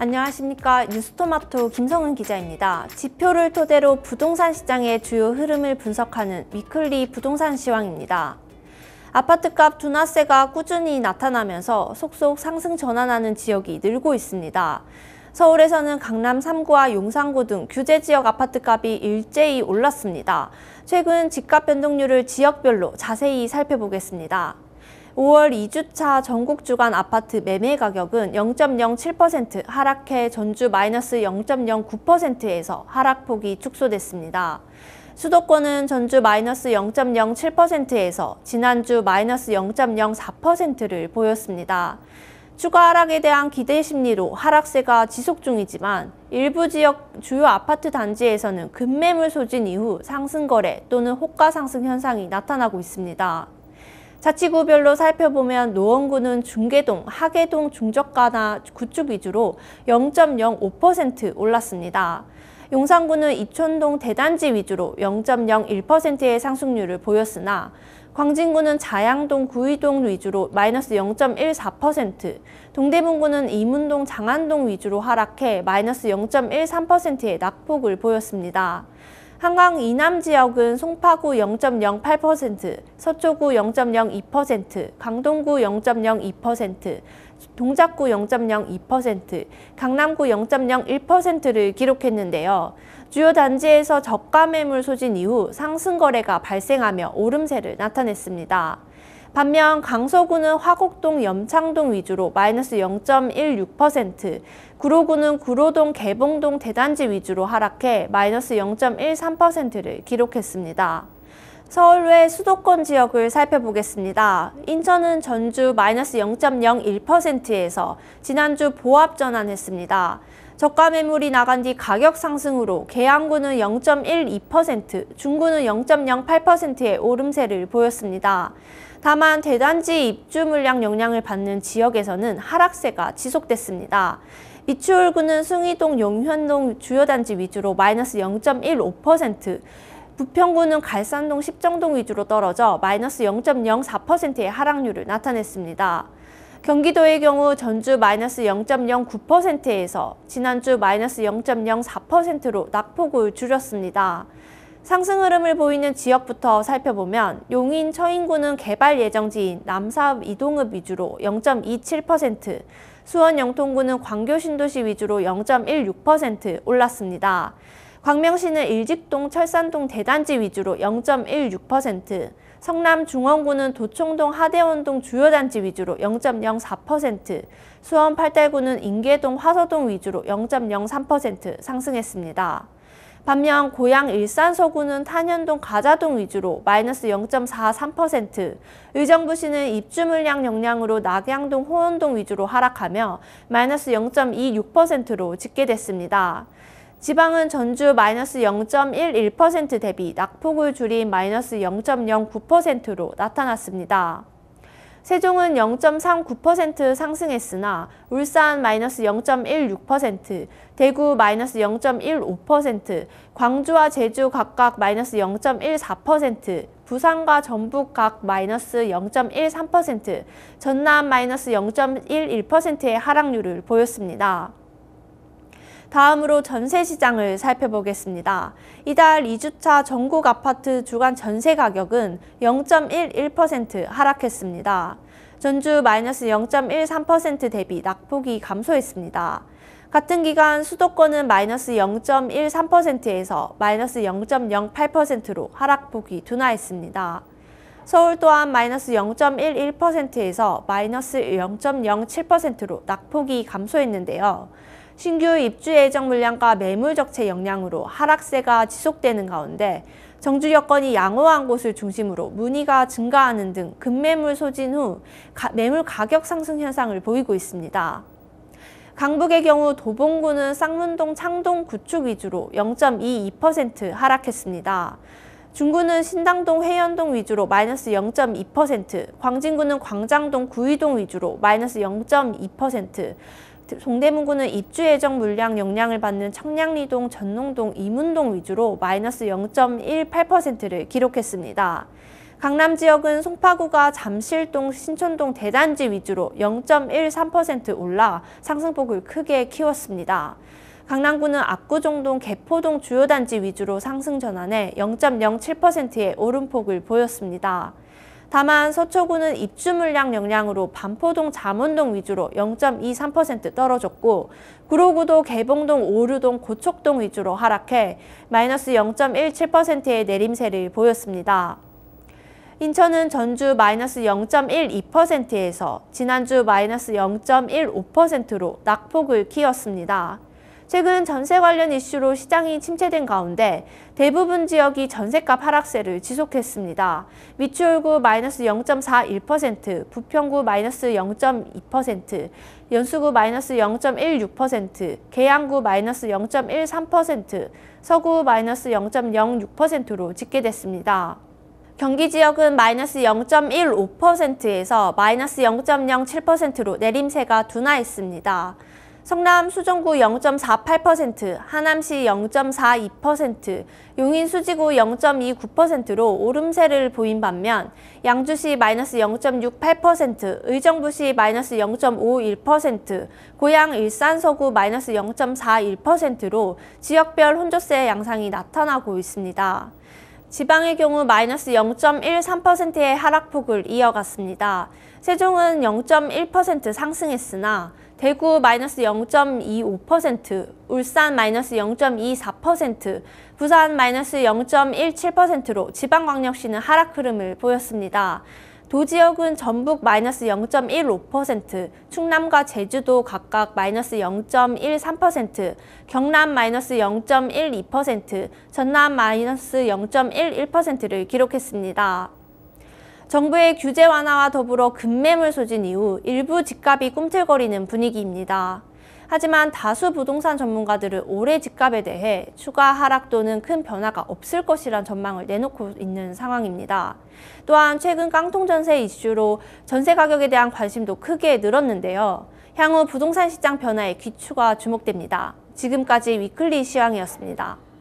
안녕하십니까. 뉴스토마토 김성은 기자입니다. 지표를 토대로 부동산 시장의 주요 흐름을 분석하는 위클리 부동산 시황입니다. 아파트값 둔화세가 꾸준히 나타나면서 속속 상승 전환하는 지역이 늘고 있습니다. 서울에서는 강남 3구와 용산구 등 규제 지역 아파트값이 일제히 올랐습니다. 최근 집값 변동률을 지역별로 자세히 살펴보겠습니다. 5월 2주차 전국 주간 아파트 매매 가격은 0.07% 하락해 전주 마이너스 0.09%에서 하락폭이 축소됐습니다. 수도권은 전주 마이너스 0.07%에서 지난주 마이너스 0.04%를 보였습니다. 추가 하락에 대한 기대 심리로 하락세가 지속 중이지만 일부 지역 주요 아파트 단지에서는 급매물 소진 이후 상승 거래 또는 호가 상승 현상이 나타나고 있습니다. 자치구별로 살펴보면 노원구는 중계동, 하계동 중저가나 구축 위주로 0.05% 올랐습니다. 용산구는 이촌동 대단지 위주로 0.01%의 상승률을 보였으나 광진구는 자양동, 구의동 위주로 마이너스 0.14%, 동대문구는 이문동, 장안동 위주로 하락해 마이너스 0.13%의 낙폭을 보였습니다. 한강 이남 지역은 송파구 0.08%, 서초구 0.02%, 강동구 0.02%, 동작구 0.02%, 강남구 0.01%를 기록했는데요. 주요 단지에서 저가 매물 소진 이후 상승 거래가 발생하며 오름세를 나타냈습니다. 반면 강서구는 화곡동, 염창동 위주로 마이너스 0.16%, 구로구는 구로동, 개봉동 대단지 위주로 하락해 마이너스 0.13%를 기록했습니다. 서울 외 수도권 지역을 살펴보겠습니다. 인천은 전주 마이너스 0.01%에서 지난주 보합 전환했습니다. 저가 매물이 나간 뒤 가격 상승으로 계양구는 0.12%, 중구는 0.08%의 오름세를 보였습니다. 다만 대단지 입주 물량 영향을 받는 지역에서는 하락세가 지속됐습니다. 미추홀구는 숭이동, 용현동 주요 단지 위주로 마이너스 0.15%, 부평구는 갈산동, 십정동 위주로 떨어져 마이너스 0.04%의 하락률을 나타냈습니다. 경기도의 경우 전주 마이너스 0.09%에서 지난주 마이너스 0.04%로 낙폭을 줄였습니다. 상승 흐름을 보이는 지역부터 살펴보면 용인, 처인구는 개발 예정지인 남사읍, 이동읍 위주로 0.27%, 수원, 영통구는 광교 신도시 위주로 0.16% 올랐습니다. 광명시는 일직동, 철산동 대단지 위주로 0.16%, 성남 중원구는 도청동, 하대원동 주요 단지 위주로 0.04%, 수원 팔달구는 인계동, 화서동 위주로 0.03% 상승했습니다. 반면 고양 일산 서구는 탄현동, 가자동 위주로 마이너스 0.43%, 의정부시는 입주 물량 영향으로 낙양동, 호원동 위주로 하락하며 마이너스 0.26%로 집계됐습니다. 지방은 전주 마이너스 0.11% 대비 낙폭을 줄인 마이너스 0.09%로 나타났습니다. 세종은 0.39% 상승했으나 울산 마이너스 0.16%, 대구 마이너스 0.15%, 광주와 제주 각각 마이너스 0.14%, 부산과 전북 각 마이너스 0.13%, 전남 마이너스 0.11%의 하락률을 보였습니다. 다음으로 전세 시장을 살펴보겠습니다. 이달 2주차 전국 아파트 주간 전세 가격은 0.11% 하락했습니다. 전주 마이너스 0.13% 대비 낙폭이 감소했습니다. 같은 기간 수도권은 마이너스 0.13%에서 마이너스 0.08%로 하락폭이 둔화했습니다. 서울 또한 마이너스 0.11%에서 마이너스 0.07%로 낙폭이 감소했는데요. 신규 입주 예정 물량과 매물 적체 영향으로 하락세가 지속되는 가운데 정주 여건이 양호한 곳을 중심으로 문의가 증가하는 등 급매물 소진 후 매물 가격 상승 현상을 보이고 있습니다. 강북의 경우 도봉구는 쌍문동, 창동 구축 위주로 0.22% 하락했습니다. 중구는 신당동, 회연동 위주로 마이너스 0.2%, 광진구는 광장동, 구의동 위주로 마이너스 0.2%, 동대문구는 입주 예정 물량 영향을 받는 청량리동, 전농동, 이문동 위주로 마이너스 0.18%를 기록했습니다. 강남 지역은 송파구가 잠실동, 신촌동 대단지 위주로 0.13% 올라 상승폭을 크게 키웠습니다. 강남구는 압구정동, 개포동 주요 단지 위주로 상승 전환해 0.07%의 오름폭을 보였습니다. 다만 서초구는 입주 물량 영향으로 반포동, 잠원동 위주로 0.23% 떨어졌고 구로구도 개봉동, 오류동, 고척동 위주로 하락해 마이너스 0.17%의 내림세를 보였습니다. 인천은 전주 마이너스 0.12%에서 지난주 마이너스 0.15%로 낙폭을 키웠습니다. 최근 전세 관련 이슈로 시장이 침체된 가운데 대부분 지역이 전세값 하락세를 지속했습니다. 미추홀구 마이너스 0.41%, 부평구 마이너스 0.2%, 연수구 마이너스 0.16%, 계양구 마이너스 0.13%, 서구 마이너스 0.06%로 집계됐습니다. 경기 지역은 마이너스 0.15%에서 마이너스 0.07%로 내림세가 둔화했습니다. 성남 수정구 0.48%, 하남시 0.42%, 용인 수지구 0.29%로 오름세를 보인 반면 양주시 마이너스 0.68%, 의정부시 마이너스 0.51%, 고양 일산 서구 마이너스 0.41%로 지역별 혼조세 양상이 나타나고 있습니다. 지방의 경우 마이너스 0.13%의 하락폭을 이어갔습니다. 세종은 0.1% 상승했으나 대구 마이너스 0.25%, 울산 마이너스 0.24%, 부산 마이너스 0.17%로 지방광역시는 하락 흐름을 보였습니다. 도지역은 전북 마이너스 0.15%, 충남과 제주도 각각 마이너스 0.13%, 경남 마이너스 0.12%, 전남 마이너스 0.11%를 기록했습니다. 정부의 규제 완화와 더불어 급매물 소진 이후 일부 집값이 꿈틀거리는 분위기입니다. 하지만 다수 부동산 전문가들은 올해 집값에 대해 추가 하락 또는 큰 변화가 없을 것이란 전망을 내놓고 있는 상황입니다. 또한 최근 깡통 전세 이슈로 전세 가격에 대한 관심도 크게 늘었는데요. 향후 부동산 시장 변화에 귀추가 주목됩니다. 지금까지 위클리 시황이었습니다.